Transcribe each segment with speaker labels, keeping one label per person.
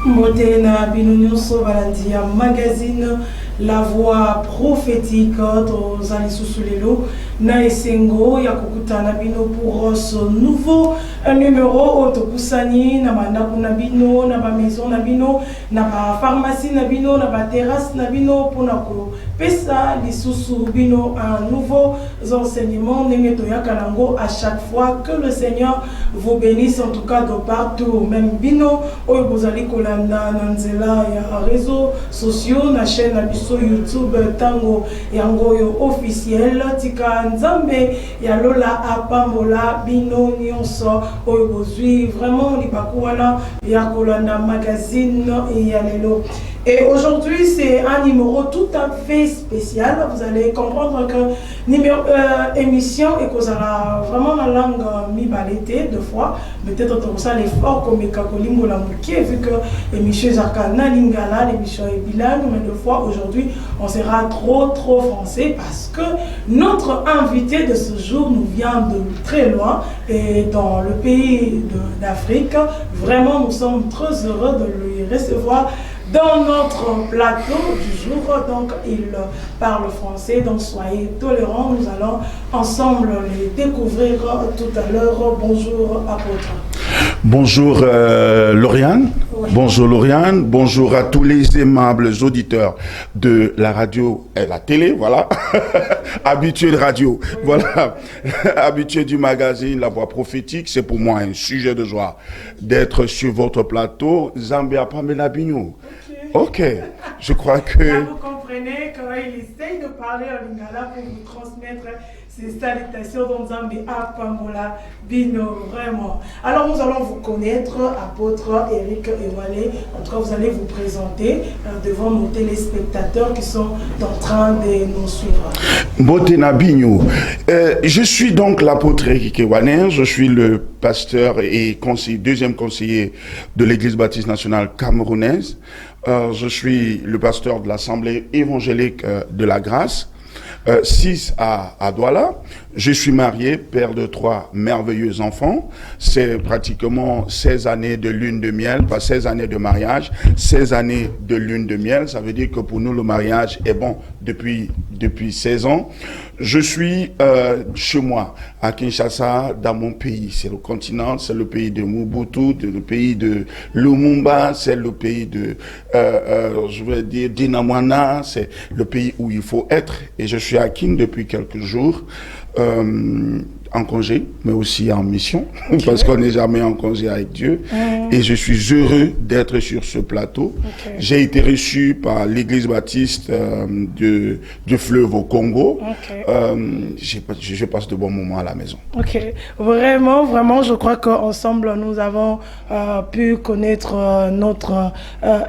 Speaker 1: Motena Binunyoso Valandia Magazine La Voix Prophétique aux Alisusulelo na esengo ya kokutana bino pour ce nouveau numéro otokusani na mandaku na bino na ba maison na bino na ba pharmacie na bino na ba terrasse na bino pona ko pesa lisusu bino un nouveau enseignement ndenge toyaka nango à chaque fois. Que le Seigneur vous bénisse en tout cas de partout, même bino oyo bozali kolanda na nzela ya réseaux sociaux na chaîne na biso YouTube tango yango yo officiel tika nzambe ya lola apambola bino nyonso oyo bozwi vraiment libaku wana ya kolanda magazine ya lelo. Et aujourd'hui, c'est un numéro tout à fait spécial. Vous allez comprendre que émission et qu'on a vraiment la langue mi-balété deux fois. Peut-être que ça l'effort comme Kakolimbo la Mouké, vu que l'émission Zakana Lingala, l'émission est bilingue, mais deux fois aujourd'hui, on sera trop français parce que notre invité de ce jour nous vient de très loin et dans le pays d'Afrique. Vraiment, nous sommes très heureux de lui recevoir dans notre plateau du jour. Donc il parle français, donc soyez tolérants, nous allons ensemble les découvrir tout à l'heure. Bonjour apôtre.
Speaker 2: Bonjour Lauriane, oui. Bonjour Lauriane, bonjour à tous les aimables auditeurs de la radio et la télé, voilà, habitués de radio, oui. Voilà, habitués du magazine La Voix Prophétique. C'est pour moi un sujet de joie d'être sur votre plateau. Zambia Pamela Bignou. Ok, je crois que...
Speaker 1: Là, vous comprenez qu'il essaye de parler en lingala pour vous transmettre ces salutations dans Zambie à Pambola Bino, vraiment. Alors nous allons vous connaître, apôtre Eric Ewale. En tout cas, vous allez vous présenter devant nos téléspectateurs qui sont en train de nous suivre.
Speaker 2: Mbotena Bignou. Je suis donc l'apôtre Eric Ewale. Je suis le pasteur et deuxième conseiller de l'Église baptiste nationale camerounaise. Je suis le pasteur de l'Assemblée évangélique de la Grâce, 6 à Douala. Je suis marié, père de 3 merveilleux enfants. C'est pratiquement 16 années de lune de miel, pas 16 années de mariage, 16 années de lune de miel. Ça veut dire que pour nous, le mariage est bon depuis 16 ans. Je suis chez moi, à Kinshasa, dans mon pays. C'est le continent, c'est le pays de Mobutu, le pays de Lumumba, c'est le pays de, je vais dire, Dinamwana, c'est le pays où il faut être. Et je suis à Kin depuis quelques jours. En congé, mais aussi en mission, okay. Parce qu'on n'est jamais en congé avec Dieu. Et je suis heureux d'être sur ce plateau. Okay. J'ai été reçu par l'Église baptiste du fleuve au Congo. Okay. Je passe de bons moments à la maison.
Speaker 1: Ok, vraiment, je crois qu'ensemble, nous avons pu connaître notre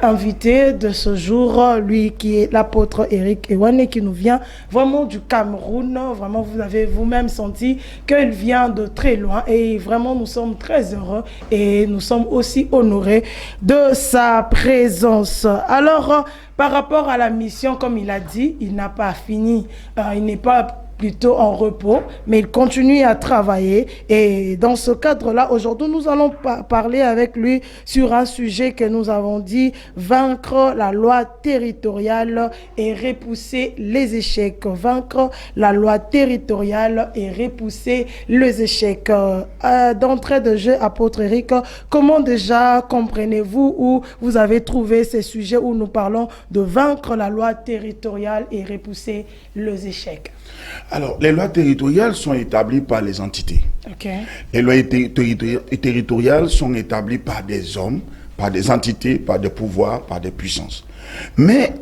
Speaker 1: invité de ce jour, lui qui est l'apôtre Eric Ewale, qui nous vient vraiment du Cameroun. Vraiment, vous avez vous-même senti qu'il vient de très loin et vraiment nous sommes très heureux et nous sommes aussi honorés de sa présence. Alors, par rapport à la mission, comme il a dit, il n'a pas fini, il n'est pas plutôt en repos, mais il continue à travailler. Et dans ce cadre-là, aujourd'hui, nous allons parler avec lui sur un sujet que nous avons dit, vaincre la loi territoriale et repousser les échecs. Vaincre la loi territoriale et repousser les échecs. D'entrée de jeu, apôtre Eric, comment déjà comprenez-vous ou vous avez trouvé ces sujets où nous parlons de vaincre la loi territoriale et repousser les échecs?
Speaker 2: Alors, les lois territoriales sont établies par les entités. Okay. Les lois territoriales sont établies par des hommes, par des entités, par des pouvoirs, par des puissances. Mais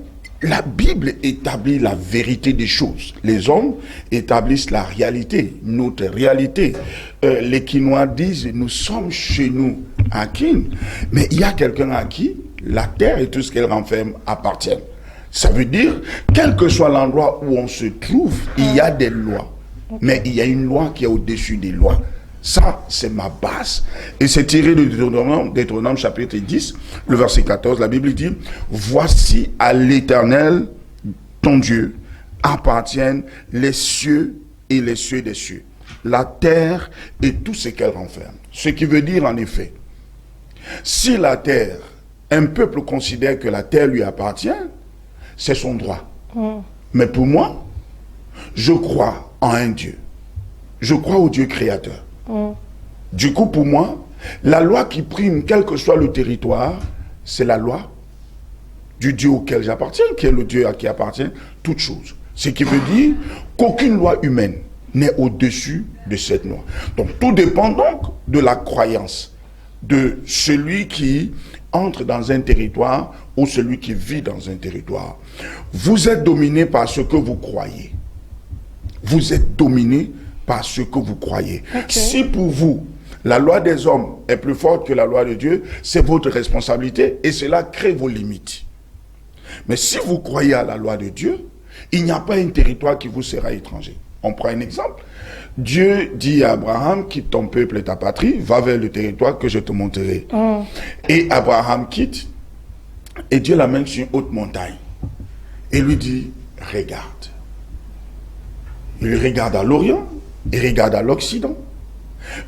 Speaker 2: la Bible établit la vérité des choses. Les hommes établissent la réalité, notre réalité. Les Quinois disent, nous sommes chez nous à Kin, mais il y a quelqu'un à qui la terre et tout ce qu'elle renferme appartiennent. Ça veut dire, quel que soit l'endroit où on se trouve, il y a des lois. Okay. Mais il y a une loi qui est au-dessus des lois. Ça, c'est ma base. Et c'est tiré de Deutéronome chapitre 10, le verset 14. La Bible dit, voici à l'Éternel, ton Dieu, appartiennent les cieux et les cieux des cieux, la terre et tout ce qu'elle renferme. Ce qui veut dire en effet, si la terre un peuple considère que la terre lui appartient, c'est son droit. Mais pour moi, je crois en un Dieu. Je crois au Dieu créateur. Du coup, pour moi, la loi qui prime, quel que soit le territoire, c'est la loi du Dieu auquel j'appartiens, qui est le Dieu à qui appartient toute chose. Ce qui veut dire qu'aucune loi humaine n'est au-dessus de cette loi. Donc, tout dépend donc de la croyance de celui qui entre dans un territoire ou celui qui vit dans un territoire. Vous êtes dominé par ce que vous croyez. Vous êtes dominé par ce que vous croyez. Si pour vous, la loi des hommes est plus forte que la loi de Dieu, c'est votre responsabilité et cela crée vos limites. Mais si vous croyez à la loi de Dieu, il n'y a pas un territoire qui vous sera étranger. On prend un exemple. Dieu dit à Abraham, quitte ton peuple et ta patrie, va vers le territoire que je te montrerai. Et Abraham quitte, et Dieu l'amène sur une haute montagne. Et lui dit, regarde. Il regarde à l'Orient, il regarde à l'Occident.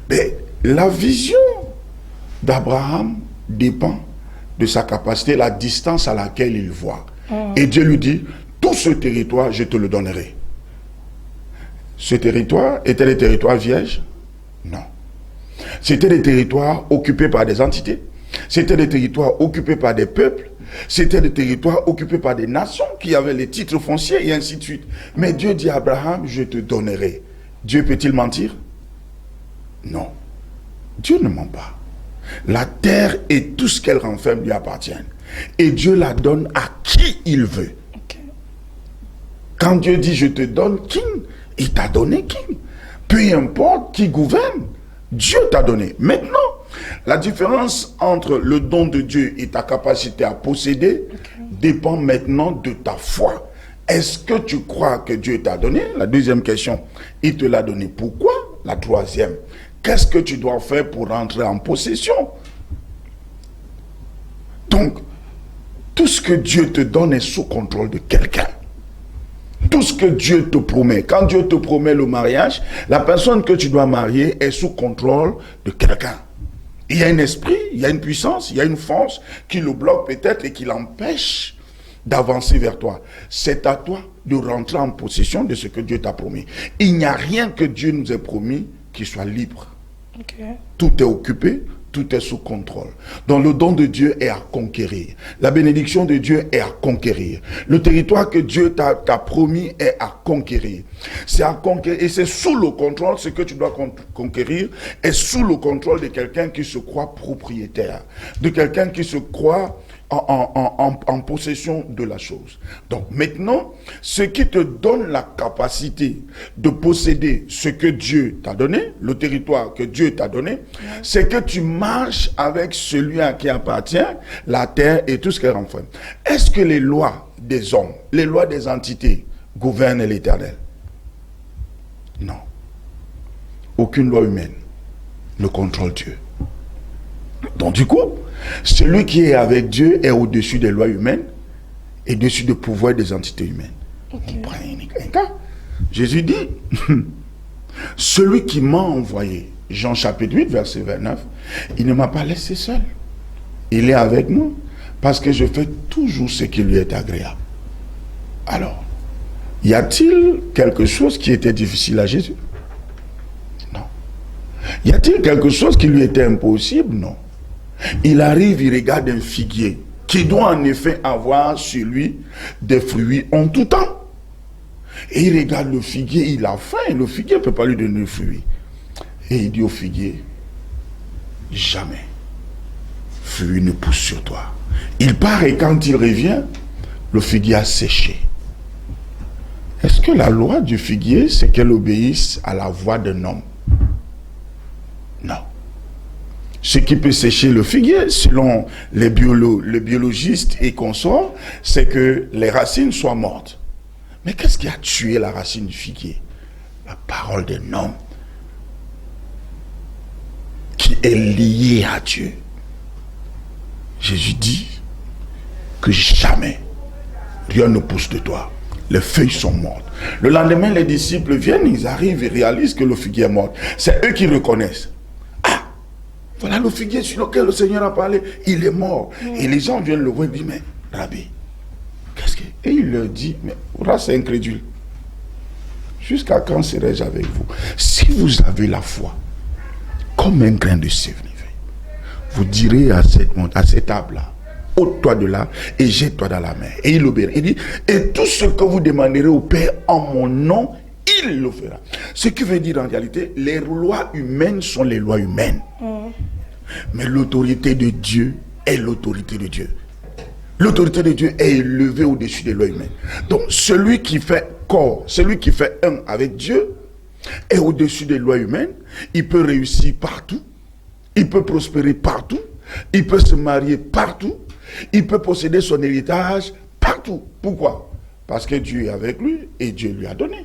Speaker 2: Mais la vision d'Abraham dépend de sa capacité, la distance à laquelle il voit. Et Dieu lui dit, tout ce territoire, je te le donnerai. Ce territoire était des territoires vierges? Non. C'était des territoires occupés par des entités. C'était des territoires occupés par des peuples. C'était des territoires occupés par des nations qui avaient les titres fonciers et ainsi de suite. Mais Dieu dit à Abraham, je te donnerai. Dieu peut-il mentir? Non. Dieu ne ment pas. La terre et tout ce qu'elle renferme lui appartiennent. Et Dieu la donne à qui il veut. Quand Dieu dit je te donne King, il t'a donné King. Peu importe qui gouverne, Dieu t'a donné. Maintenant, la différence entre le don de Dieu et ta capacité à posséder dépend maintenant de ta foi. Est-ce que tu crois que Dieu t'a donné? La deuxième question, il te l'a donné. Pourquoi? La troisième, qu'est-ce que tu dois faire pour rentrer en possession? Donc, tout ce que Dieu te donne est sous contrôle de quelqu'un. Tout ce que Dieu te promet, quand Dieu te promet le mariage, la personne que tu dois marier est sous contrôle de quelqu'un. Il y a un esprit, il y a une puissance, il y a une force qui le bloque peut-être et qui l'empêche d'avancer vers toi. C'est à toi de rentrer en possession de ce que Dieu t'a promis. Il n'y a rien que Dieu nous ait promis qui soit libre. Tout est occupé, tout est sous contrôle. Donc le don de Dieu est à conquérir. La bénédiction de Dieu est à conquérir. Le territoire que Dieu t'a promis est à conquérir. C'est à conquérir et c'est sous le contrôle, ce que tu dois conquérir est sous le contrôle de quelqu'un qui se croit propriétaire, de quelqu'un qui se croit en possession de la chose. Donc maintenant, ce qui te donne la capacité de posséder ce que Dieu t'a donné, le territoire que Dieu t'a donné, c'est que tu marches avec celui à qui appartient la terre et tout ce qu'elle renferme. Est-ce que les lois des hommes, les lois des entités gouvernent l'Éternel? Non. Aucune loi humaine ne contrôle Dieu. Donc du coup, celui qui est avec Dieu est au-dessus des lois humaines et au-dessus du pouvoir des entités humaines. On prend un cas. Jésus dit, celui qui m'a envoyé, Jean chapitre 8, verset 29, il ne m'a pas laissé seul. Il est avec moi parce que je fais toujours ce qui lui est agréable. Alors, y a-t-il quelque chose qui était difficile à Jésus? Non. Y a-t-il quelque chose qui lui était impossible? Non. Il arrive, il regarde un figuier qui doit en effet avoir sur lui des fruits en tout temps. Et il regarde le figuier, il a faim, le figuier ne peut pas lui donner de fruits. Et il dit au figuier, jamais fruit ne pousse sur toi. Il part et quand il revient, le figuier a séché. Est-ce que la loi du figuier, c'est qu'elle obéisse à la voix d'un homme? Non. Ce qui peut sécher le figuier, selon les biologistes et consorts, c'est que les racines soient mortes. Mais qu'est-ce qui a tué la racine du figuier? La parole d'un homme qui est lié à Dieu. Jésus dit que jamais rien ne pousse de toi. Les feuilles sont mortes. Le lendemain, les disciples viennent, ils arrivent et réalisent que le figuier est mort. C'est eux qui reconnaissent. Ah, Voilà le figuier sur lequel le Seigneur a parlé. Il est mort. Et les gens viennent le voir et disent, mais Rabbi, qu'est-ce que... Et il leur dit, mais race incrédule. Jusqu'à quand serai-je avec vous? Si vous avez la foi, comme un grain de sève, vous direz à cette table-là, ôte-toi de là et jette-toi dans la mer. Et il obéira. Il dit, et tout ce que vous demanderez au Père en mon nom, il le fera. Ce qui veut dire en réalité, les lois humaines sont les lois humaines. Mais l'autorité de Dieu est l'autorité de Dieu. L'autorité de Dieu est élevée au-dessus des lois humaines. Donc celui qui fait corps, celui qui fait un avec Dieu, est au-dessus des lois humaines. Il peut réussir partout. Il peut prospérer partout. Il peut se marier partout. Il peut posséder son héritage partout. Pourquoi? Parce que Dieu est avec lui et Dieu lui a donné.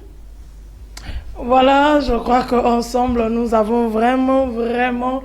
Speaker 1: Voilà, je crois qu'ensemble, nous avons vraiment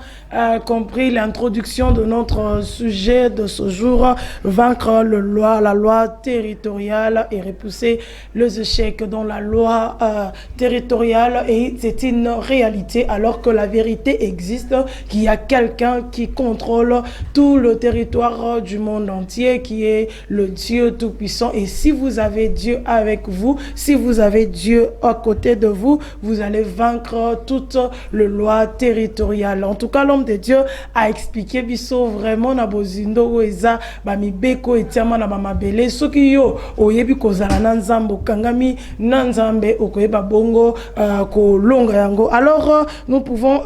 Speaker 1: compris l'introduction de notre sujet de ce jour, vaincre la loi territoriale et repousser les échecs dans la loi territoriale. Et c'est une réalité, alors que la vérité existe, qu'il y a quelqu'un qui contrôle tout le territoire du monde entier, qui est le Dieu Tout-Puissant. Et si vous avez Dieu avec vous, si vous avez Dieu à côté de vous, vous allez vaincre toutes les lois territoriales. En tout cas, l'homme de Dieu a expliqué biso vraiment na bozindo eza ba mibeko etiama na mabele soki yo oyebi kozala na nzambo kangami na nzambe okoyeba bongo ko longa yango. Alors nous pouvons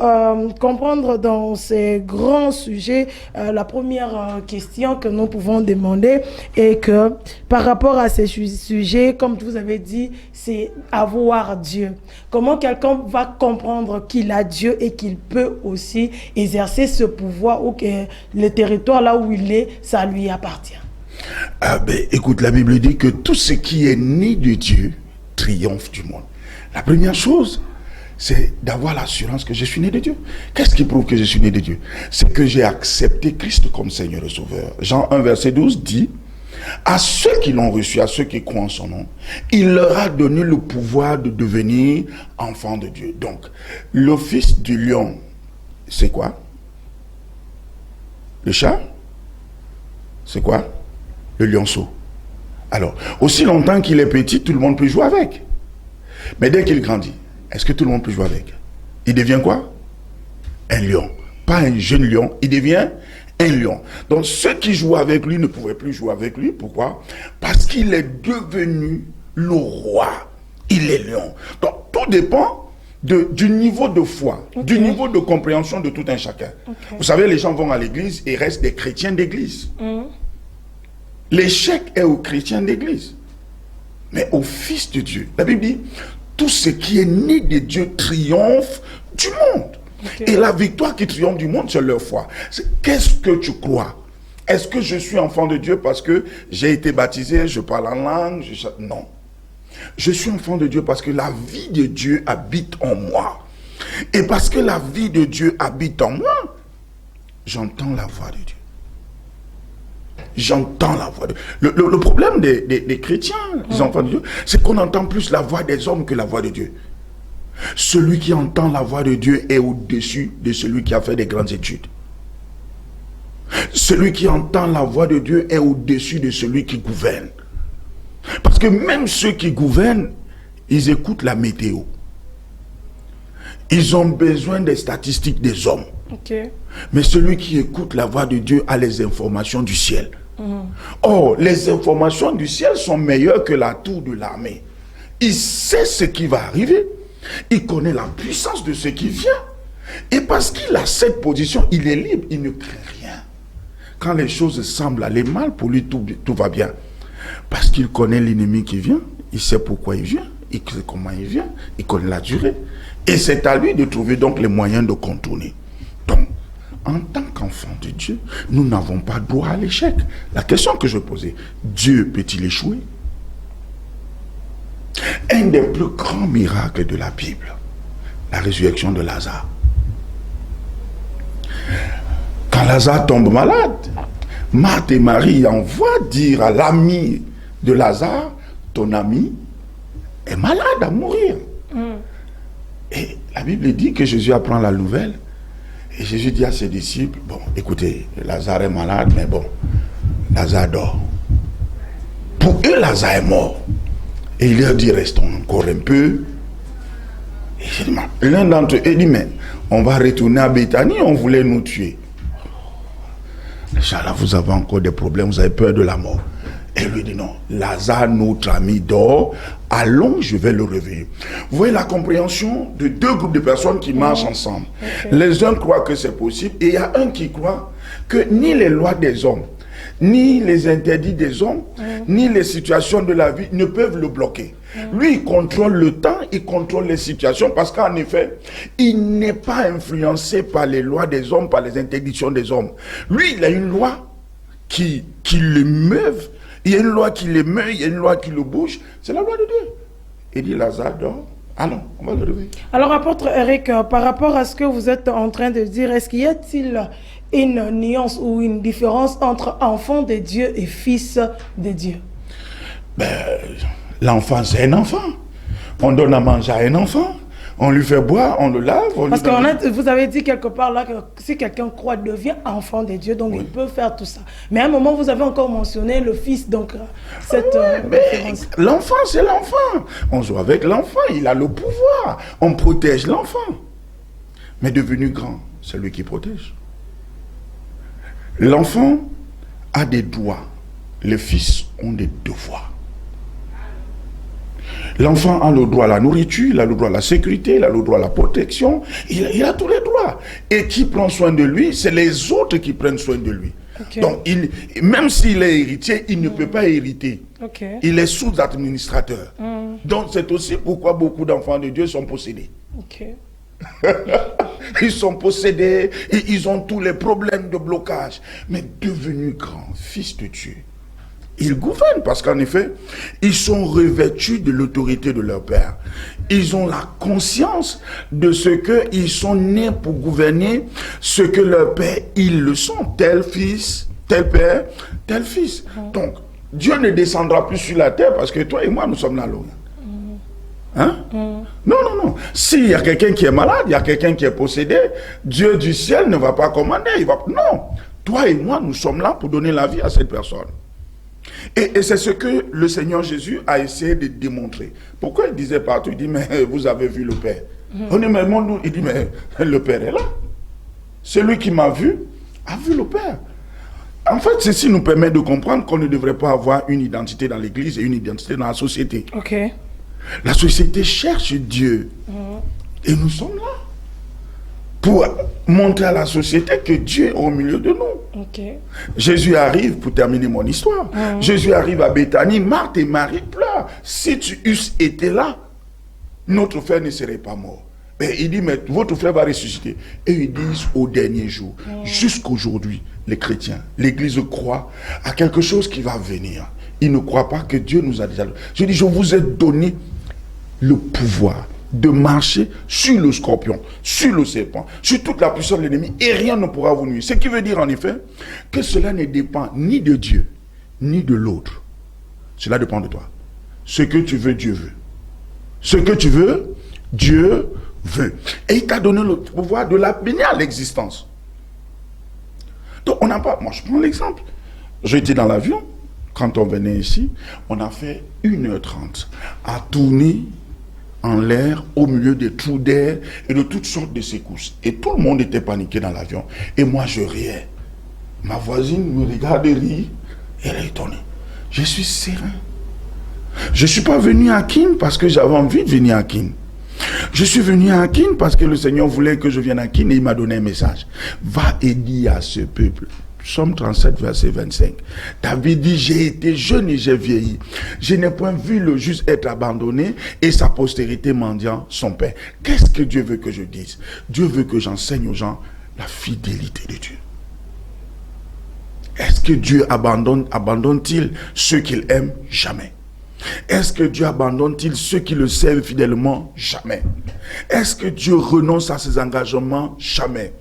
Speaker 1: comprendre dans ces grands sujets la première question que nous pouvons demander est que par rapport à ces sujets, comme vous avez dit, c'est avoir Dieu. Comment quelqu'un va comprendre qu'il a Dieu et qu'il peut aussi exercer ce pouvoir ou que le territoire là où il est, ça lui appartient?
Speaker 2: Écoute, la Bible dit que tout ce qui est né de Dieu triomphe du monde. La première chose, c'est d'avoir l'assurance que je suis né de Dieu. Qu'est-ce qui prouve que je suis né de Dieu? C'est que j'ai accepté Christ comme Seigneur et Sauveur. Jean 1, verset 12 dit, à ceux qui l'ont reçu, à ceux qui croient en son nom, il leur a donné le pouvoir de devenir enfants de Dieu. Donc, le fils du lion, c'est quoi? Le chat? C'est quoi? Le lionceau. Alors, aussi longtemps qu'il est petit, tout le monde peut jouer avec. Mais dès qu'il grandit, est-ce que tout le monde peut jouer avec? Il devient quoi? Un lion. Pas un jeune lion, il devient un lion. Donc ceux qui jouaient avec lui ne pouvaient plus jouer avec lui. Pourquoi? Parce qu'il est devenu le roi. Il est lion. Donc tout dépend du niveau de foi, du niveau de compréhension de tout un chacun. Vous savez, les gens vont à l'église et restent des chrétiens d'église. L'échec est aux chrétiens d'église. Mais au Fils de Dieu, la Bible dit, tout ce qui est né de Dieu triomphe du monde. Et la victoire qui triomphe du monde, c'est leur foi. Qu'est-ce que tu crois? Est-ce que je suis enfant de Dieu parce que j'ai été baptisé, je parle en langue? Non. Je suis enfant de Dieu parce que la vie de Dieu habite en moi. Et parce que la vie de Dieu habite en moi, j'entends la voix de Dieu. J'entends la voix de Dieu. Le problème des chrétiens, des enfants de Dieu, c'est qu'on entend plus la voix des hommes que la voix de Dieu. Celui qui entend la voix de Dieu est au-dessus de celui qui a fait des grandes études. Celui qui entend la voix de Dieu est au-dessus de celui qui gouverne. Parce que même ceux qui gouvernent, ils écoutent la météo. Ils ont besoin des statistiques des hommes. Mais celui qui écoute la voix de Dieu a les informations du ciel. Or, les informations du ciel sont meilleures que la tour de l'armée. Il sait ce qui va arriver. Il connaît la puissance de ce qui vient. Et parce qu'il a cette position, il est libre, il ne craint rien. Quand les choses semblent aller mal, pour lui, tout va bien. Parce qu'il connaît l'ennemi qui vient, il sait pourquoi il vient, il sait comment il vient, il connaît la durée. Et c'est à lui de trouver donc les moyens de contourner. Donc, en tant qu'enfant de Dieu, nous n'avons pas droit à l'échec. La question que je posais, Dieu peut-il échouer? Un des plus grands miracles de la Bible, la résurrection de Lazare. Quand Lazare tombe malade, Marthe et Marie envoient dire à l'ami de Lazare, ton ami est malade à mourir. Et la Bible dit que Jésus apprend la nouvelle Et Jésus dit à ses disciples, bon, écoutez, Lazare est malade, mais bon, Lazare dort. Pour eux, Lazare est mort. Et il leur dit, restons encore un peu. Et l'un d'entre eux dit, mais on va retourner à Béthanie, on voulait nous tuer. Inch'Allah, vous avez encore des problèmes, vous avez peur de la mort. Et lui dit non, Lazare, notre ami, dort, allons, je vais le réveiller. Vous voyez la compréhension de deux groupes de personnes qui marchent ensemble. Okay. Les uns croient que c'est possible, et il y a un qui croit que ni les lois des hommes, ni les interdits des hommes, ni les situations de la vie ne peuvent le bloquer. Lui, il contrôle le temps, il contrôle les situations, parce qu'en effet, il n'est pas influencé par les lois des hommes, par les interdictions des hommes. Lui, il a une loi qui le meuve, il y a une loi qui le meut, il y a une loi qui le bouge, c'est la loi de Dieu. Il dit, Lazare dort, allons, on va le réveiller.
Speaker 1: Alors, apôtre Eric, par rapport à ce que vous êtes en train de dire, est-ce qu'il y a-t-il une nuance ou une différence entre enfant de Dieu et fils de Dieu?
Speaker 2: L'enfant, c'est un enfant. On donne à manger à un enfant. On lui fait boire, on le lave.
Speaker 1: Parce que vous avez dit quelque part là que si quelqu'un croit, devient enfant de Dieu, donc il peut faire tout ça. Mais à un moment, vous avez encore mentionné le fils, donc cette référence.
Speaker 2: L'enfant, c'est l'enfant. On joue avec l'enfant, il a le pouvoir. On protège l'enfant. Mais devenu grand, c'est lui qui protège. L'enfant a des droits. Les fils ont des devoirs. L'enfant a le droit à la nourriture, il a le droit à la sécurité, il a le droit à la protection, il a tous les droits. Et qui prend soin de lui, c'est les autres qui prennent soin de lui. Okay. Donc, même s'il est héritier, il ne peut pas hériter. Okay. Il est sous-administrateur. Donc, c'est aussi pourquoi beaucoup d'enfants de Dieu sont possédés. Okay. Ils sont possédés, et ils ont tous les problèmes de blocage. Mais devenus grands, fils de Dieu, ils gouvernent parce qu'en effet, ils sont revêtus de l'autorité de leur père. Ils ont la conscience de ce qu'ils sont nés pour gouverner, ce que leur père, ils le sont. Tel fils, tel père, tel fils. Donc, Dieu ne descendra plus sur la terre parce que toi et moi, nous sommes là. Hein? Non, non, non. S'il y a quelqu'un qui est malade, il y a quelqu'un qui est possédé, Dieu du ciel ne va pas commander. Non. Toi et moi, nous sommes là pour donner la vie à cette personne. Et c'est ce que le Seigneur Jésus a essayé de démontrer. Pourquoi il disait partout, il dit, mais vous avez vu le Père. On dit, mais il dit, mais le Père est là. Celui qui m'a vu a vu le Père. En fait, ceci nous permet de comprendre qu'on ne devrait pas avoir une identité dans l'Église et une identité dans la société. Okay. La société cherche Dieu. Et nous sommes là pour montrer à la société que Dieu est au milieu de nous. Okay. Jésus arrive, pour terminer mon histoire, Jésus arrive à Béthanie, Marthe et Marie pleurent. Si tu eusses été là, notre frère ne serait pas mort. Mais il dit, mais votre frère va ressusciter. Et ils disent au dernier jour, jusqu'aujourd'hui, les chrétiens, l'Église croit à quelque chose qui va venir. Ils ne croient pas que Dieu nous a déjà... Je dis, je vous ai donné le pouvoir de marcher sur le scorpion, sur le serpent, sur toute la puissance de l'ennemi, et rien ne pourra vous nuire. Ce qui veut dire en effet que cela ne dépend ni de Dieu, ni de l'autre. Cela dépend de toi. Ce que tu veux, Dieu veut. Ce que tu veux, Dieu veut. Et il t'a donné le pouvoir de l'amener à l'existence. Donc on n'a pas... Moi je prends l'exemple. J'étais dans l'avion, quand on venait ici, on a fait 1h30 à tourner en l'air, au milieu des trous d'air et de toutes sortes de secousses. Et tout le monde était paniqué dans l'avion. Et moi, je riais. Ma voisine me regarde et rit. Elle est étonnée. Je suis serein. Je ne suis pas venu à Kin parce que j'avais envie de venir à Kin. Je suis venu à Kin parce que le Seigneur voulait que je vienne à Kin et il m'a donné un message. Va et dis à ce peuple. Psaume 37, verset 25. David dit, j'ai été jeune et j'ai vieilli. Je n'ai point vu le juste être abandonné et sa postérité mendiant son père. Qu'est-ce que Dieu veut que je dise? Dieu veut que j'enseigne aux gens la fidélité de Dieu. Est-ce que Dieu abandonne-t-il ceux qu'il aime? Jamais. Est-ce que Dieu abandonne-t-il ceux qui le servent fidèlement? Jamais. Est-ce que Dieu renonce à ses engagements? Jamais.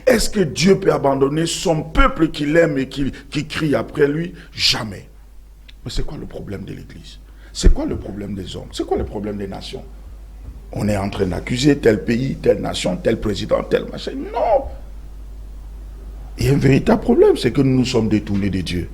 Speaker 2: Est-ce que Dieu peut abandonner son peuple qu'il aime et qui crie après lui? Jamais. Mais c'est quoi le problème de l'Église? C'est quoi le problème des hommes? C'est quoi le problème des nations? On est en train d'accuser tel pays, telle nation, tel président, tel machin. Non. Il y a un véritable problème, c'est que nous nous sommes détournés de Dieu.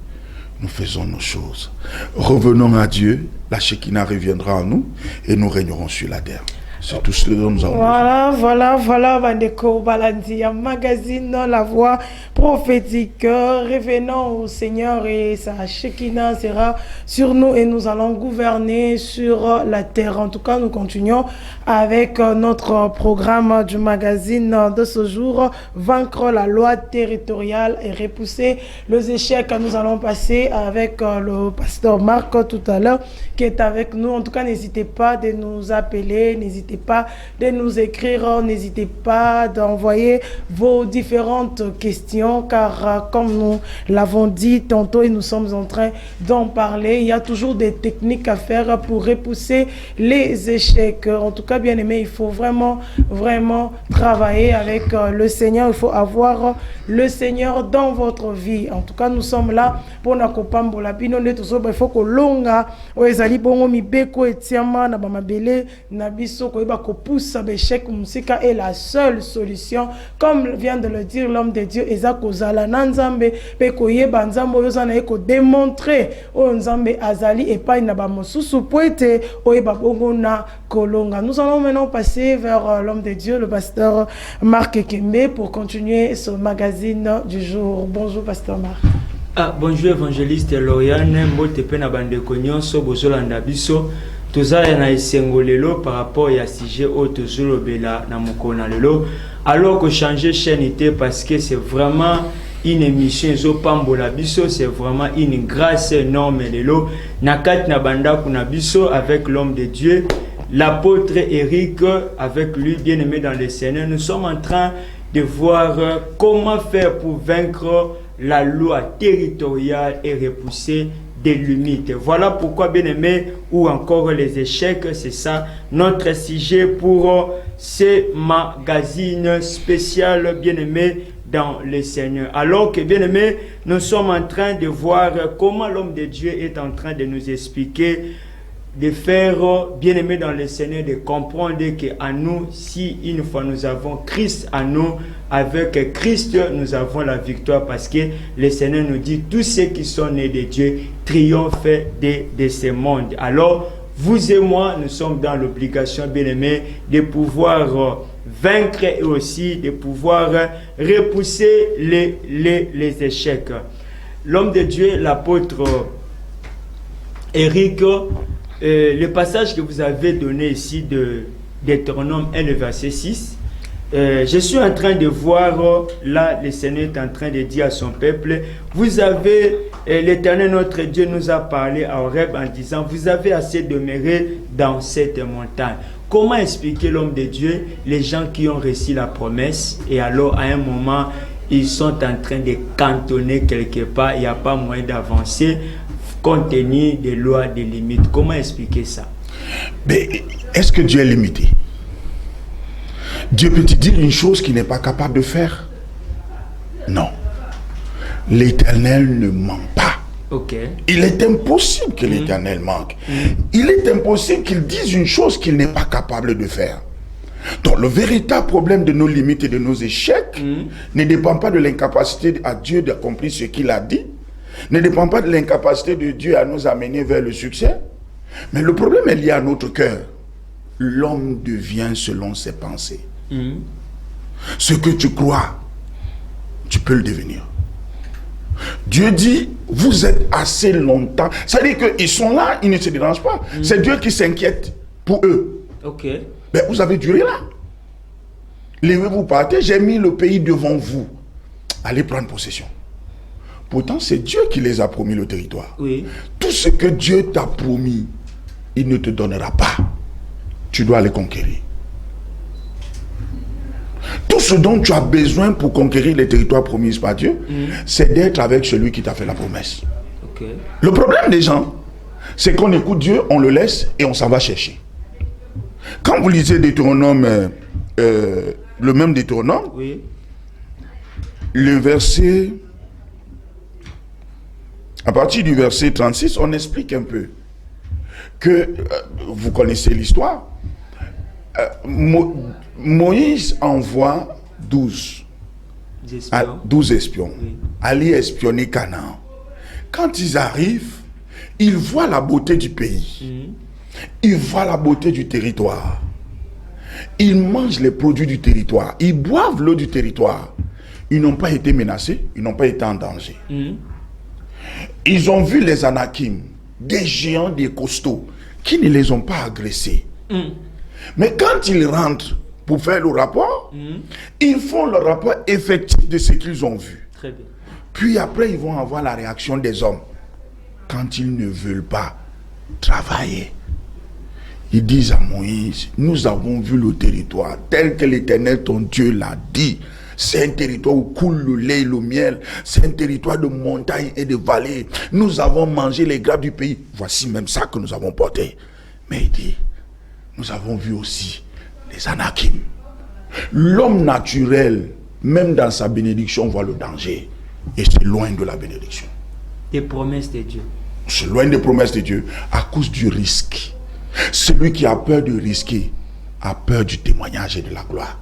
Speaker 2: Nous faisons nos choses. Revenons à Dieu, la Shekinah reviendra en nous et nous régnerons sur la terre. C'est tout ce dont nous avons
Speaker 1: Voilà, Bandeko Balandi, un magazine, la voix prophétique. Revenons au Seigneur et sa Shekinah sera sur nous et nous allons gouverner sur la terre. En tout cas, nous continuons avec notre programme du magazine de ce jour, vaincre la loi territoriale et repousser les échecs. Nous allons passer avec le pasteur Marc tout à l'heure qui est avec nous. En tout cas, n'hésitez pas de nous appeler, n'hésitez pas de nous écrire, n'hésitez pas d'envoyer vos différentes questions car comme nous l'avons dit tantôt et nous sommes en train d'en parler, il y a toujours des techniques à faire pour repousser les échecs. En tout cas, bien aimé, il faut vraiment travailler avec le Seigneur, il faut avoir le Seigneur dans votre vie. En tout cas, nous sommes là pour nakopambola bino nde tozoba, il faut que longa oezali bongo mibeko etiama na bamabele na biso ko iba ko pousse l'échec musika est la seule solution, comme vient de le dire l'homme de Dieu eza kozala na nzambe pe ko yeba nzambe oyo na ko démontrer o nzambe azali epai na ba mosusu poete oyeba bongo na kolonga. Nous allons maintenant passer vers l'homme de Dieu, le pasteur Marc Kembe, pour continuer ce magazine du jour. Bonjour pasteur Marc.
Speaker 3: Bonjour évangéliste Lauriane, mbote pe na bande konyonso bozolanda biso. Tozala na esengo lelo par rapport à sujet au tozolo bela na mokona lelo. Alors que changer chaîne était parce que c'est vraiment une émission zo pambola biso, c'est vraiment une grâce énorme lelo. Nakat na banda kuna biso avec l'homme de Dieu, l'apôtre Eric, avec lui bien aimé dans le Seigneur. Nous sommes en train de voir comment faire pour vaincre la loi territoriale et repousser des limites. Voilà pourquoi, bien aimé, ou encore les échecs, c'est ça notre sujet pour ce magazine spécial, bien aimé, dans le Seigneur. Alors que, bien aimé, nous sommes en train de voir comment l'homme de Dieu est en train de nous expliquer, de faire, bien aimé dans le Seigneur, de comprendre qu'à nous, si une fois nous avons Christ à nous, avec Christ, nous avons la victoire parce que le Seigneur nous dit, tous ceux qui sont nés de Dieu triomphent de ce monde. Alors, vous et moi, nous sommes dans l'obligation, bien aimé, de pouvoir vaincre et aussi de pouvoir repousser les échecs. L'homme de Dieu, l'apôtre Eric, le passage que vous avez donné ici de Deutéronome 1, le verset 6, je suis en train de voir, là, le Seigneur est en train de dire à son peuple, vous avez, l'Éternel notre Dieu nous a parlé à Horeb en disant, vous avez assez demeuré dans cette montagne. Comment expliquer l'homme de Dieu, les gens qui ont reçu la promesse, et alors à un moment, ils sont en train de cantonner quelque part, il n'y a pas moyen d'avancer, compte tenu des lois, des limites. Comment expliquer ça?
Speaker 2: Mais est-ce que Dieu est limité? Dieu peut te dire une chose qu'il n'est pas capable de faire? Non. L'Éternel ne ment pas.
Speaker 3: Okay.
Speaker 2: Il est impossible que l'Éternel manque. Il est impossible qu'il dise une chose qu'il n'est pas capable de faire. Donc le véritable problème de nos limites et de nos échecs ne dépend pas de l'incapacité à Dieu d'accomplir ce qu'il a dit, ne dépend pas de l'incapacité de Dieu à nous amener vers le succès, mais le problème est lié à notre cœur. L'homme devient selon ses pensées. Ce que tu crois, tu peux le devenir. Dieu dit, vous êtes assez longtemps. Ça veut dire qu'ils sont là, ils ne se dérangent pas. C'est Dieu qui s'inquiète pour eux.
Speaker 3: Ok.
Speaker 2: Mais vous avez duré là. Levez-vous, partez, j'ai mis le pays devant vous. Allez prendre possession. Pourtant, c'est Dieu qui les a promis le territoire.
Speaker 3: Oui.
Speaker 2: Tout ce que Dieu t'a promis, il ne te donnera pas. Tu dois les conquérir. Tout ce dont tu as besoin pour conquérir les territoires promis par Dieu, c'est d'être avec celui qui t'a fait la promesse.
Speaker 3: Okay.
Speaker 2: Le problème des gens, c'est qu'on écoute Dieu, on le laisse et on s'en va chercher. Quand vous lisez Deutéronome, le même Deutéronome,
Speaker 3: oui.
Speaker 2: Le verset, à partir du verset 36, on explique un peu que, vous connaissez l'histoire, Moïse envoie 12 12 espions.
Speaker 3: Oui.
Speaker 2: Aller espionner Canaan. Quand ils arrivent, ils voient la beauté du pays. Ils voient la beauté du territoire. Ils mangent les produits du territoire. Ils boivent l'eau du territoire. Ils n'ont pas été menacés. Ils n'ont pas été en danger. Ils ont vu les Anakim, des géants, des costauds, qui ne les ont pas agressés. Mais quand ils rentrent pour faire le rapport, ils font le rapport effectif de ce qu'ils ont vu.
Speaker 3: Très bien.
Speaker 2: Puis après, ils vont avoir la réaction des hommes. Quand ils ne veulent pas travailler, ils disent à Moïse, nous avons vu le territoire tel que l'Éternel ton Dieu l'a dit. C'est un territoire où coule le lait et le miel. C'est un territoire de montagnes et de vallées. Nous avons mangé les grappes du pays. Voici même ça que nous avons porté. Mais il dit, nous avons vu aussi les Anakim. L'homme naturel, même dans sa bénédiction, voit le danger. Et c'est loin de la bénédiction.
Speaker 3: Des promesses de Dieu.
Speaker 2: C'est loin des promesses de Dieu à cause du risque. Celui qui a peur de risquer a peur du témoignage et de la gloire.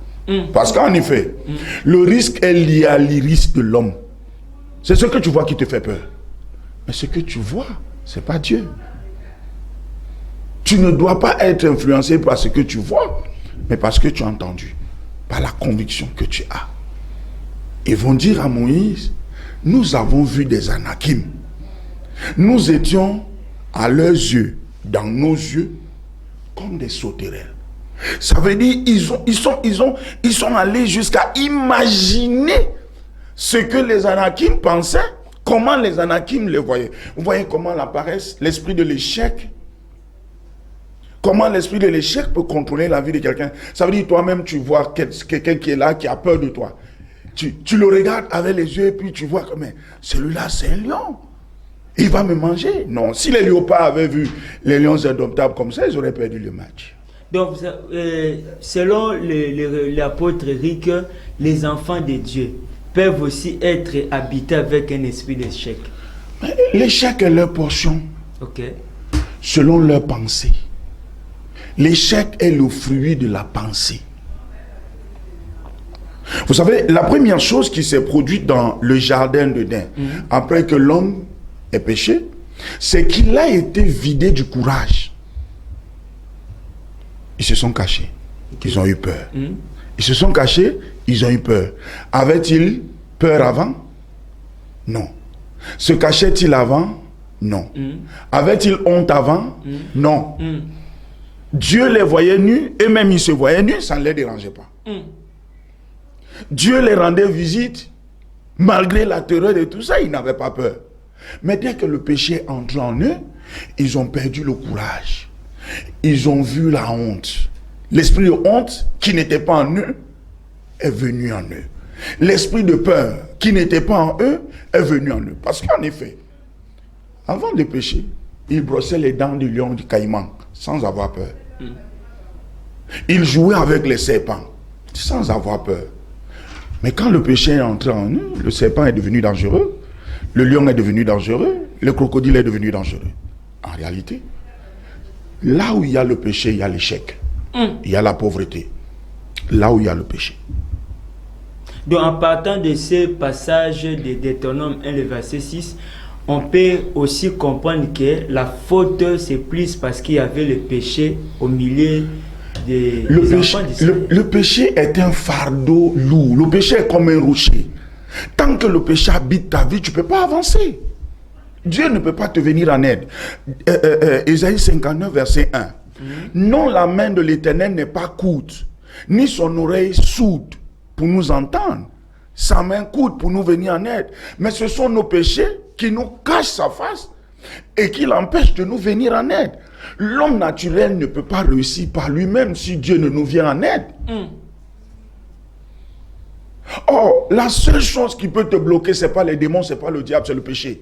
Speaker 2: Parce qu'en effet, le risque est lié à l'iris de l'homme. C'est ce que tu vois qui te fait peur. Mais ce que tu vois, ce n'est pas Dieu. Tu ne dois pas être influencé par ce que tu vois, mais parce que tu as entendu, par la conviction que tu as. Ils vont dire à Moïse, nous avons vu des Anakim. Nous étions à leurs yeux, dans nos yeux, comme des sauterelles. Ça veut dire ils sont allés jusqu'à imaginer ce que les Anakim pensaient, comment les Anakim les voyaient. Vous voyez comment la paresse, l'esprit de l'échec, comment l'esprit de l'échec peut contrôler la vie de quelqu'un. Ça veut dire toi-même tu vois quelqu'un qui est là, qui a peur de toi. Tu le regardes avec les yeux et puis tu vois que mais celui-là c'est un lion. Il va me manger. Non, si les léopards avaient vu les lions indomptables comme ça, ils auraient perdu le match.
Speaker 3: Donc, selon l'apôtre Rick, les enfants de Dieu peuvent aussi être habités avec un esprit d'échec.
Speaker 2: L'échec est leur portion.
Speaker 3: Ok.
Speaker 2: Selon leur pensée. L'échec est le fruit de la pensée. Vous savez, la première chose qui s'est produite dans le jardin d'Éden, après que l'homme ait péché, c'est qu'il a été vidé du courage. Ils se sont cachés. Ils ont eu peur. Ils se sont cachés, ils ont eu peur. Avaient-ils peur avant? Non. Se cachaient-ils avant? Non. Avaient-ils honte avant? Non. Dieu les voyait nus, et même ils se voyaient nus, ça ne les dérangeait pas. Dieu les rendait visite, malgré la terreur de tout ça, ils n'avaient pas peur. Mais dès que le péché entre en eux, ils ont perdu le courage. Ils ont vu la honte. L'esprit de honte qui n'était pas en eux est venu en eux. L'esprit de peur qui n'était pas en eux est venu en eux. Parce qu'en effet, avant de pécher, ils brossaient les dents du lion, du caïman, sans avoir peur. Ils jouaient avec les serpents, sans avoir peur. Mais quand le péché est entré en eux, le serpent est devenu dangereux, le lion est devenu dangereux, le crocodile est devenu dangereux. En réalité, là où il y a le péché, il y a l'échec. Il y a la pauvreté. Là où il y a le péché.
Speaker 3: Donc, en partant de ce passage de Deutéronome 1, le verset 6, on peut aussi comprendre que la faute, c'est plus parce qu'il y avait le péché au milieu des enfants d'Israël.
Speaker 2: Le péché est un fardeau lourd. Le péché est comme un rocher. Tant que le péché habite ta vie, tu ne peux pas avancer. Dieu ne peut pas te venir en aide. Ésaïe 59, verset 1. Non, la main de l'Éternel n'est pas courte, ni son oreille sourde pour nous entendre. Sa main courte pour nous venir en aide. Mais ce sont nos péchés qui nous cachent sa face et qui l'empêchent de nous venir en aide. L'homme naturel ne peut pas réussir par lui-même si Dieu ne nous vient en aide. Or, la seule chose qui peut te bloquer, ce n'est pas les démons, ce n'est pas le diable, c'est le péché.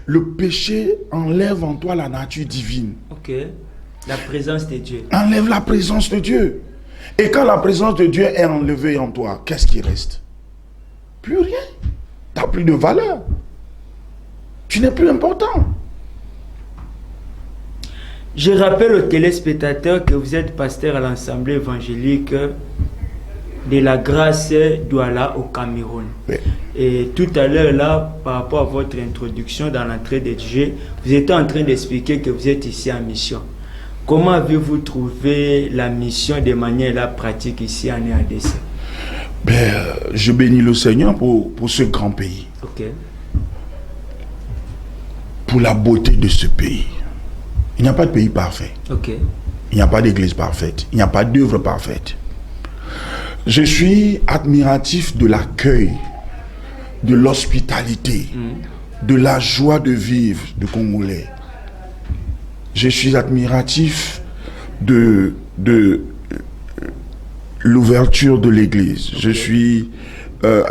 Speaker 2: Le péché enlève en toi la nature divine. Ok.
Speaker 3: La présence de Dieu.
Speaker 2: Enlève la présence de Dieu. Et quand la présence de Dieu est enlevée en toi, qu'est-ce qui reste? Plus rien. Tu n'as plus de valeur. Tu n'es plus important.
Speaker 3: Je rappelle aux téléspectateurs que vous êtes pasteur à l'Assemblée évangélique de la grâce Douala au Cameroun.
Speaker 2: Oui.
Speaker 3: Et tout à l'heure, là, par rapport à votre introduction dans l'entrée des jeux, vous étiez en train d'expliquer que vous êtes ici en mission. Comment avez-vous trouvé la mission de manière pratique ici en RDC?
Speaker 2: Je bénis le Seigneur pour ce grand pays.
Speaker 3: Ok.
Speaker 2: Pour la beauté de ce pays. Il n'y a pas de pays parfait.
Speaker 3: Ok.
Speaker 2: Il n'y a pas d'église parfaite. Il n'y a pas d'œuvre parfaite. Je suis admiratif de l'accueil, de l'hospitalité, de la joie de vivre du Congolais. Je suis admiratif de l'ouverture de l'église. Je suis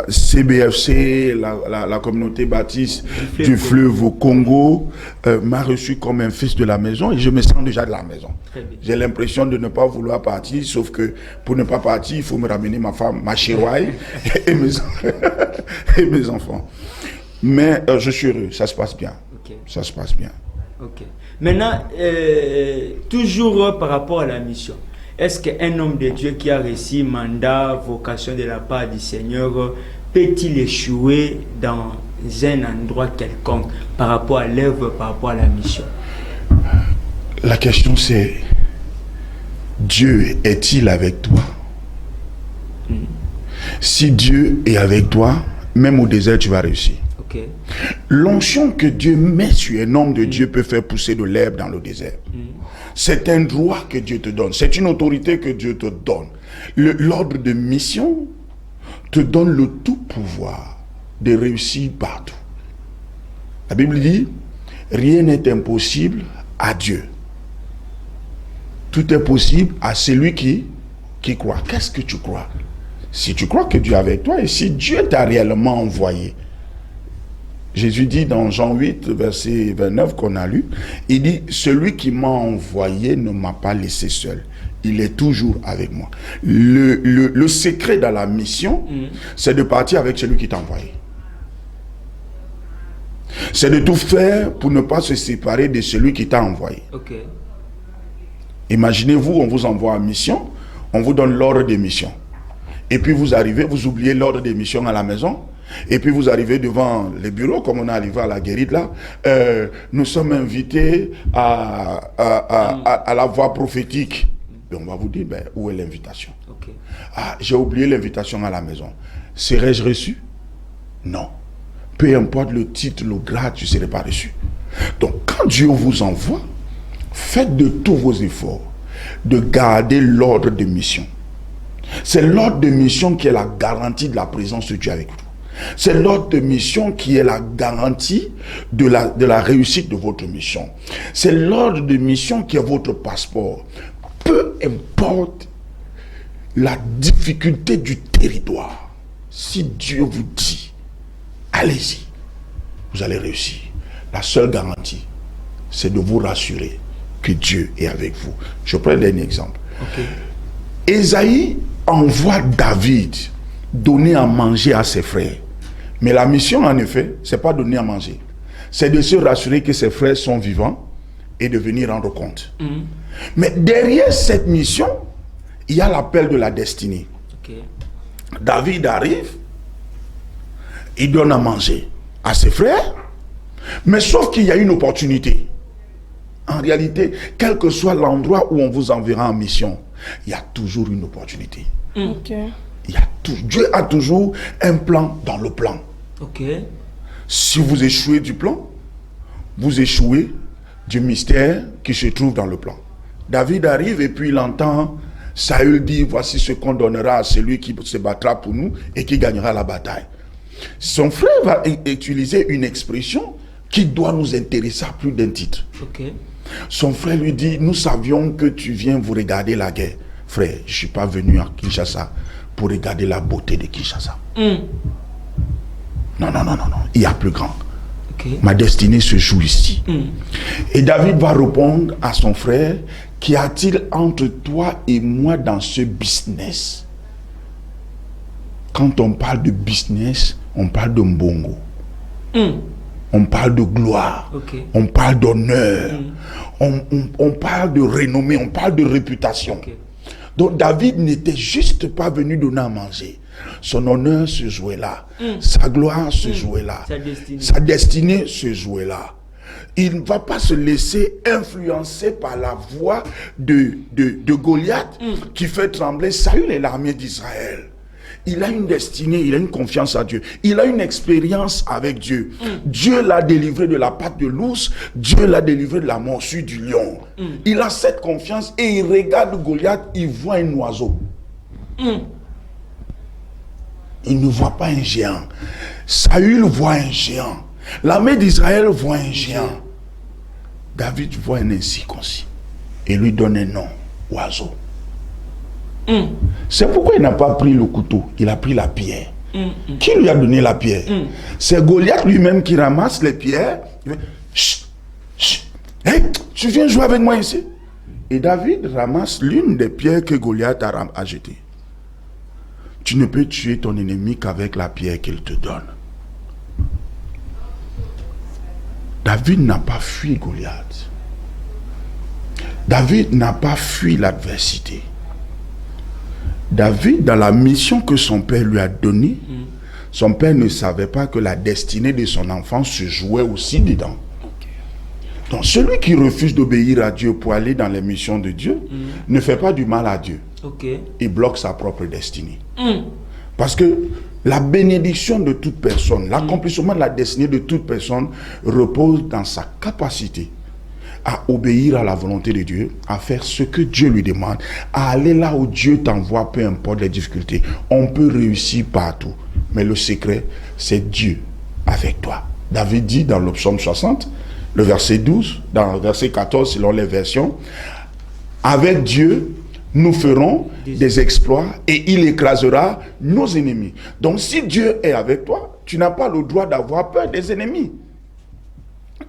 Speaker 2: CBFC, la communauté baptiste du fleuve au Congo, m'a reçu comme un fils de la maison et je me sens déjà de la maison. J'ai l'impression de ne pas vouloir partir, sauf que pour ne pas partir, il faut me ramener ma femme, ma chérouaille et mes enfants. Mais je suis heureux, ça se passe bien.
Speaker 3: Okay.
Speaker 2: Ça se passe bien.
Speaker 3: Ok. Maintenant, toujours par rapport à la mission, est-ce qu'un homme de Dieu qui a reçu mandat, vocation de la part du Seigneur, peut-il échouer dans un endroit quelconque par rapport à l'œuvre, par rapport à la mission?
Speaker 2: La question c'est, Dieu est-il avec toi? Si Dieu est avec toi, même au désert, tu vas réussir.
Speaker 3: Okay.
Speaker 2: L'onction que Dieu met sur un homme de Dieu peut faire pousser de l'herbe dans le désert. C'est un droit que Dieu te donne. C'est une autorité que Dieu te donne. L'ordre de mission te donne le tout pouvoir de réussir partout. La Bible dit, rien n'est impossible à Dieu. Tout est possible à celui qui croit. Qu'est-ce que tu crois? Si tu crois que Dieu est avec toi et si Dieu t'a réellement envoyé. Jésus dit dans Jean 8, verset 29 qu'on a lu, il dit, celui qui m'a envoyé ne m'a pas laissé seul. Il est toujours avec moi. Le secret dans la mission, c'est de partir avec celui qui t'a envoyé. C'est de tout faire pour ne pas se séparer de celui qui t'a envoyé.
Speaker 3: Okay.
Speaker 2: Imaginez-vous, on vous envoie en mission, on vous donne l'ordre de mission. Et puis vous arrivez, vous oubliez l'ordre de mission à la maison. Et puis vous arrivez devant les bureaux, comme on est arrivé à la guérite là. Nous sommes invités à la voix prophétique. Et on va vous dire, où est l'invitation?
Speaker 3: Okay.
Speaker 2: Ah, j'ai oublié l'invitation à la maison. Serais-je reçu? Non. Peu importe le titre, le grade, tu ne serais pas reçu. Donc quand Dieu vous envoie, faites de tous vos efforts de garder l'ordre de mission. C'est l'ordre de mission qui est la garantie de la présence de Dieu avec vous. C'est l'ordre de mission qui est la garantie de la réussite de votre mission. C'est l'ordre de mission qui est votre passeport. Peu importe la difficulté du territoire, si Dieu vous dit, allez-y, vous allez réussir. La seule garantie, c'est de vous rassurer que Dieu est avec vous. Je prends un dernier exemple. Okay. Ésaïe envoie David donner à manger à ses frères. Mais la mission, en effet, ce n'est pas donner à manger. C'est de se rassurer que ses frères sont vivants et de venir rendre compte. Mais derrière cette mission, il y a l'appel de la destinée. Okay. David arrive, il donne à manger à ses frères, mais sauf qu'il y a une opportunité. En réalité, quel que soit l'endroit où on vous enverra en mission, il y a toujours une opportunité.
Speaker 1: Okay.
Speaker 2: Dieu a toujours un plan dans le plan.
Speaker 3: Okay.
Speaker 2: Si vous échouez du plan, vous échouez du mystère qui se trouve dans le plan. David arrive et puis il entend Saül dire, voici ce qu'on donnera à celui qui se battra pour nous et qui gagnera la bataille. Son frère va utiliser une expression qui doit nous intéresser à plus d'un titre. Okay. Son frère lui dit, nous savions que tu viens vous regarder la guerre. Frère, je ne suis pas venu à Kinshasa pour regarder la beauté de Kinshasa. Non, il y a plus grand. Okay. Ma destinée se joue ici. Et David va répondre à son frère, qu'y a-t-il entre toi et moi dans ce business? Quand on parle de business, on parle de mbongo. On parle de gloire. Okay. On parle d'honneur. On parle de renommée. On parle de réputation. Okay. Donc David n'était juste pas venu donner à manger. Son honneur se jouait là. Sa gloire se jouait là. Sa destinée se jouait là. Il ne va pas se laisser influencer par la voix de Goliath qui fait trembler Saül et l'armée d'Israël. Il a une destinée, il a une confiance à Dieu. Il a une expérience avec Dieu. Dieu l'a délivré de la patte de l'ours. Dieu l'a délivré de la morsure du lion. Il a cette confiance et il regarde Goliath, il voit un oiseau. Il ne voit pas un géant. Saül voit un géant. L'armée d'Israël voit un géant. David voit un incirconcis et lui donne un nom, oiseau. C'est pourquoi il n'a pas pris le couteau, il a pris la pierre. Qui lui a donné la pierre? C'est Goliath lui-même qui ramasse les pierres. Il fait, chut, chut, hey, tu viens jouer avec moi ici? Et David ramasse l'une des pierres que Goliath a jetées. Tu ne peux tuer ton ennemi qu'avec la pierre qu'il te donne. David n'a pas fui Goliath. David n'a pas fui l'adversité. David, dans la mission que son père lui a donnée, son père ne savait pas que la destinée de son enfant se jouait aussi dedans. Donc celui qui refuse d'obéir à Dieu pour aller dans les missions de Dieu ne fait pas du mal à Dieu. Il bloque sa propre destinée. Parce que la bénédiction de toute personne, l'accomplissement de la destinée de toute personne repose dans sa capacité à obéir à la volonté de Dieu, à faire ce que Dieu lui demande, à aller là où Dieu t'envoie, peu importe les difficultés. On peut réussir partout, mais le secret, c'est Dieu avec toi. David dit dans le psaume 60, le verset 12, dans le verset 14 selon les versions, avec Dieu, nous ferons des exploits et il écrasera nos ennemis. Donc si Dieu est avec toi, tu n'as pas le droit d'avoir peur des ennemis.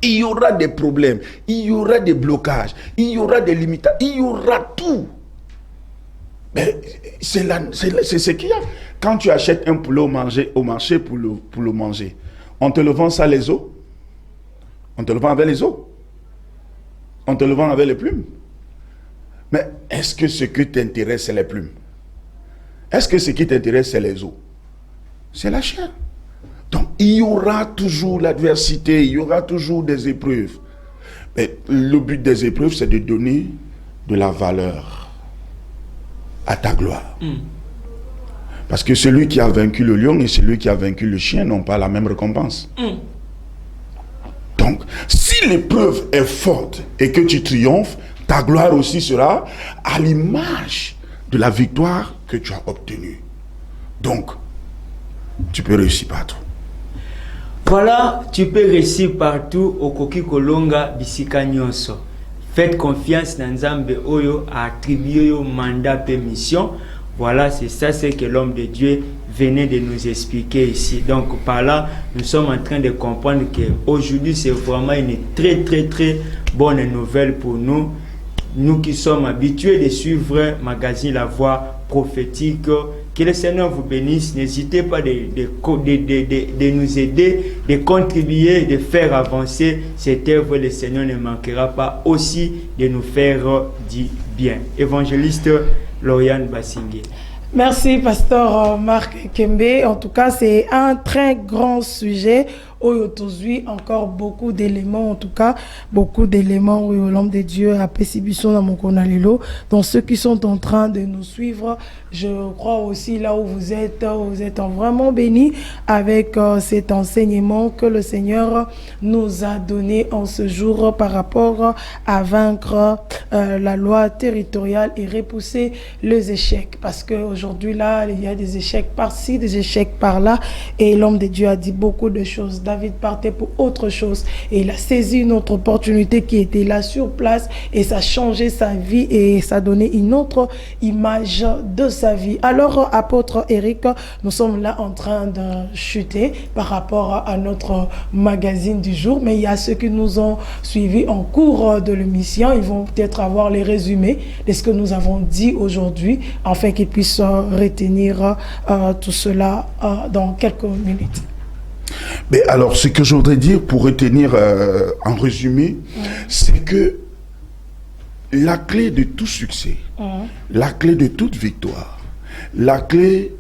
Speaker 2: Il y aura des problèmes, il y aura des blocages, il y aura des limitations, il y aura tout. Mais c'est ce qu'il y a. Quand tu achètes un poulet au marché pour le manger, on te le vend ça les os. On te le vend avec les os. On te le vend avec les plumes. Mais est-ce que ce qui t'intéresse, c'est les plumes? Est-ce que ce qui t'intéresse, c'est les os? C'est la chair. Donc, il y aura toujours l'adversité, il y aura toujours des épreuves. Mais le but des épreuves, c'est de donner de la valeur à ta gloire. Parce que celui qui a vaincu le lion et celui qui a vaincu le chien n'ont pas la même récompense. Donc, si l'épreuve est forte et que tu triomphes, ta gloire aussi sera à l'image de la victoire que tu as obtenue. Donc, tu peux réussir partout.
Speaker 3: Voilà, tu peux réussir partout au Koki Kolonga Bisika Nyonso. Faites confiance dans Nzambe Oyo à attribuer au mandat et mission. Voilà, c'est ça ce que l'homme de Dieu venait de nous expliquer ici. Donc par là, nous sommes en train de comprendre qu'aujourd'hui, c'est vraiment une très bonne nouvelle pour nous. Nous qui sommes habitués de suivre magazine La Voix prophétique. Que le Seigneur vous bénisse. N'hésitez pas de nous aider, de contribuer, de faire avancer cette œuvre. Le Seigneur ne manquera pas aussi de nous faire du bien. Évangéliste Lauriane Basingé.
Speaker 1: Merci, pasteur Marc Kembe. En tout cas, c'est un très grand sujet. Aujourd'hui, encore beaucoup d'éléments, en tout cas, beaucoup d'éléments où l'homme de Dieu a pécibition dans mon conalilo. Donc, ceux qui sont en train de nous suivre, je crois aussi là où vous êtes vraiment bénis avec cet enseignement que le Seigneur nous a donné en ce jour par rapport à vaincre la loi territoriale et repousser les échecs. Parce qu'aujourd'hui, là, il y a des échecs par-ci, des échecs par-là. Et l'homme de Dieu a dit beaucoup de choses. David partait pour autre chose et il a saisi une autre opportunité qui était là sur place et ça a changé sa vie et ça a donné une autre image de sa vie. Alors, apôtre Eric, nous sommes là en train de chuter par rapport à notre magazine du jour, mais il y a ceux qui nous ont suivis en cours de l'émission, ils vont peut-être avoir les résumés de ce que nous avons dit aujourd'hui afin qu'ils puissent retenir tout cela dans quelques minutes.
Speaker 2: Mais alors, ce que je voudrais dire pour retenir en résumé, c'est que la clé de tout succès, la clé de toute victoire, la clé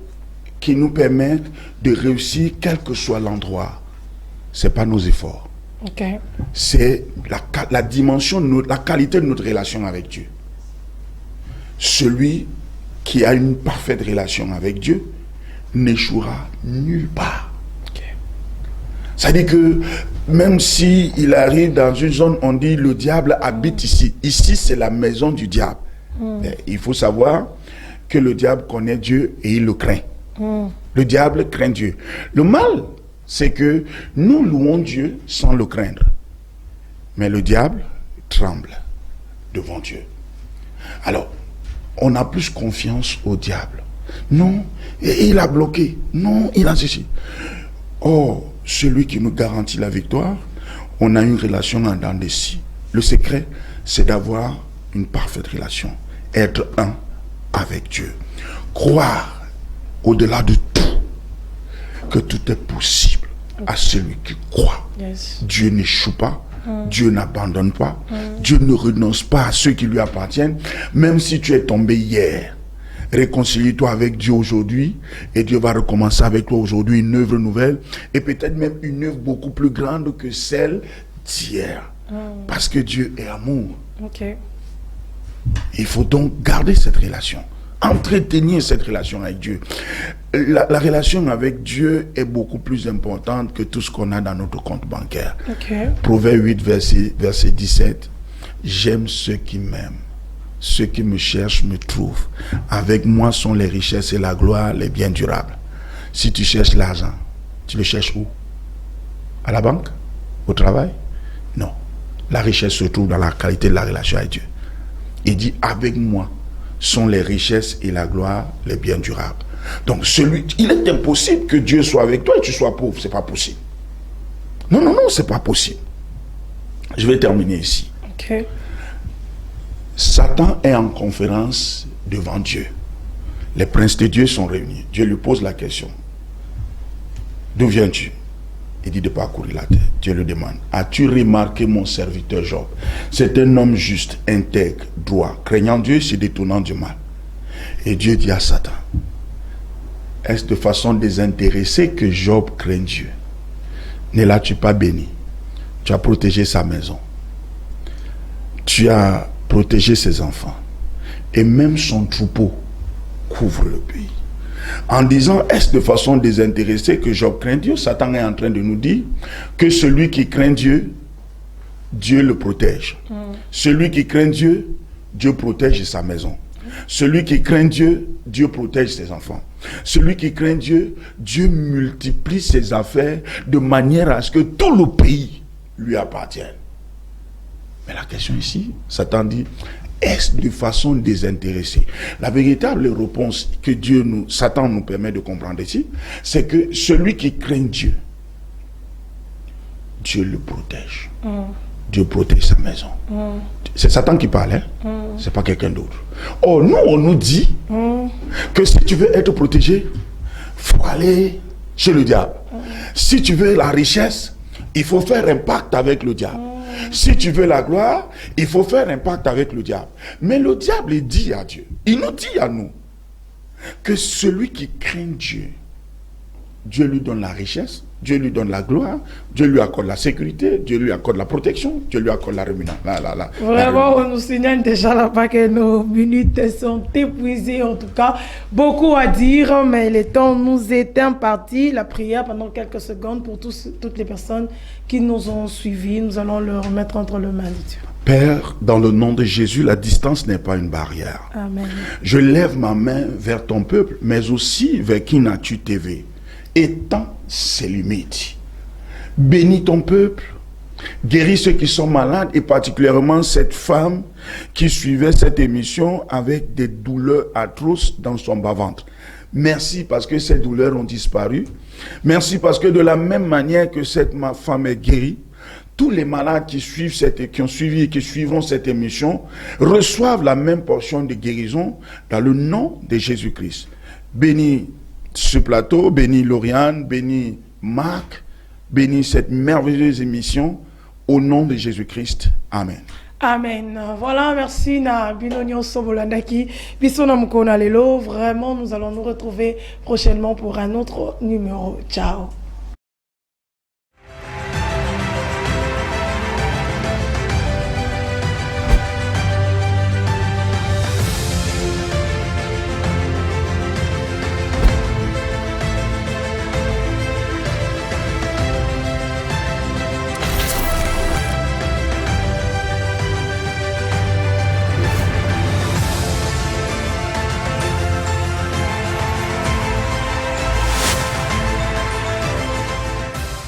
Speaker 2: qui nous permet de réussir quel que soit l'endroit, c'est pas nos efforts.
Speaker 1: Okay.
Speaker 2: C'est la dimension, la qualité de notre relation avec Dieu. Celui qui a une parfaite relation avec Dieu n'échouera nulle part.
Speaker 1: Okay.
Speaker 2: C'est-à-dire que même si il arrive dans une zone, on dit le diable habite ici. Ici, c'est la maison du diable. Mais il faut savoir que le diable connaît Dieu et il le craint. Le diable craint Dieu. Le mal, c'est que nous louons Dieu sans le craindre. Mais le diable tremble devant Dieu. Alors, on a plus confiance au diable. Non, il a bloqué. Non, il a ceci. Or, celui qui nous garantit la victoire, on a une relation en dents de scie. Le secret, c'est d'avoir une parfaite relation. Être un avec Dieu. Croire au-delà de tout que tout est possible à celui qui croit.
Speaker 1: Yes.
Speaker 2: Dieu n'échoue pas. Dieu n'abandonne pas. Dieu ne renonce pas à ceux qui lui appartiennent. Même si tu es tombé hier, réconcilie-toi avec Dieu aujourd'hui et Dieu va recommencer avec toi aujourd'hui une œuvre nouvelle et peut-être même une œuvre beaucoup plus grande que celle d'hier. Parce que Dieu est amour.
Speaker 1: Okay.
Speaker 2: Il faut donc garder cette relation. Entretenir cette relation avec Dieu. La relation avec Dieu est beaucoup plus importante que tout ce qu'on a dans notre compte bancaire.
Speaker 1: Okay.
Speaker 2: Proverbe 8, verset 17. J'aime ceux qui m'aiment. Ceux qui me cherchent me trouvent. Avec moi sont les richesses et la gloire, les biens durables. Si tu cherches l'argent, tu le cherches où? À la banque? Au travail? Non. La richesse se trouve dans la qualité de la relation avec Dieu. Il dit, avec moi sont les richesses et la gloire, les biens durables. Donc, il est impossible que Dieu soit avec toi et tu sois pauvre. C'est pas possible. Non, c'est pas possible. Je vais terminer ici.
Speaker 1: Okay.
Speaker 2: Satan est en conférence devant Dieu. Les princes de Dieu sont réunis. Dieu lui pose la question. D'où viens-tu? Il dit de parcourir la terre. Dieu lui demande, as-tu remarqué mon serviteur Job? C'est un homme juste, intègre, droit, craignant Dieu, se détournant du mal. Et Dieu dit à Satan, est-ce de façon désintéressée que Job craint Dieu? Ne l'as-tu pas béni? Tu as protégé sa maison. Tu as protégé ses enfants. Et même son troupeau couvre le pays. En disant, est-ce de façon désintéressée que Job craint Dieu? Satan est en train de nous dire que celui qui craint Dieu, Dieu le protège. Celui qui craint Dieu, Dieu protège sa maison. Celui qui craint Dieu, Dieu protège ses enfants. Celui qui craint Dieu, Dieu multiplie ses affaires de manière à ce que tout le pays lui appartienne. Mais la question ici, Satan dit, est-ce de façon désintéressée? La véritable réponse que Satan nous permet de comprendre ici, c'est que celui qui craint Dieu, Dieu le protège. Dieu protège sa maison. C'est Satan qui parle, hein? C'est pas quelqu'un d'autre. Or, nous, on nous dit que si tu veux être protégé, il faut aller chez le diable. Si tu veux la richesse, il faut faire un pacte avec le diable. Si tu veux la gloire, il faut faire un pacte avec le diable. Mais le diable dit à Dieu, il nous dit à nous, que celui qui craint Dieu, Dieu lui donne la richesse, Dieu lui donne la gloire, Dieu lui accorde la sécurité, Dieu lui accorde la protection, Dieu lui accorde la rémunération.
Speaker 1: Vraiment, on nous signale déjà là-bas que nos minutes sont épuisées. En tout cas, beaucoup à dire, mais le temps nous est imparti. La prière pendant quelques secondes pour toutes les personnes qui nous ont suivis. Nous allons leur mettre entre les mains de Dieu.
Speaker 2: Père, dans le nom de Jésus, la distance n'est pas une barrière.
Speaker 1: Amen.
Speaker 2: Je lève ma main vers ton peuple, mais aussi vers Kinatu TV. Étends ses limites. Bénis ton peuple. Guéris ceux qui sont malades et particulièrement cette femme qui suivait cette émission avec des douleurs atroces dans son bas-ventre. Merci parce que ces douleurs ont disparu. Merci parce que de la même manière que cette femme est guérie, tous les malades qui ont suivi et qui suivront cette émission reçoivent la même portion de guérison dans le nom de Jésus-Christ. Bénis ce plateau, bénis Lauriane, bénis Marc, bénis cette merveilleuse émission au nom de Jésus-Christ. Amen.
Speaker 1: Amen. Voilà, merci na Binonio Sobolandaki. Bisona Mukona Lelo. Vraiment, nous allons nous retrouver prochainement pour un autre numéro. Ciao.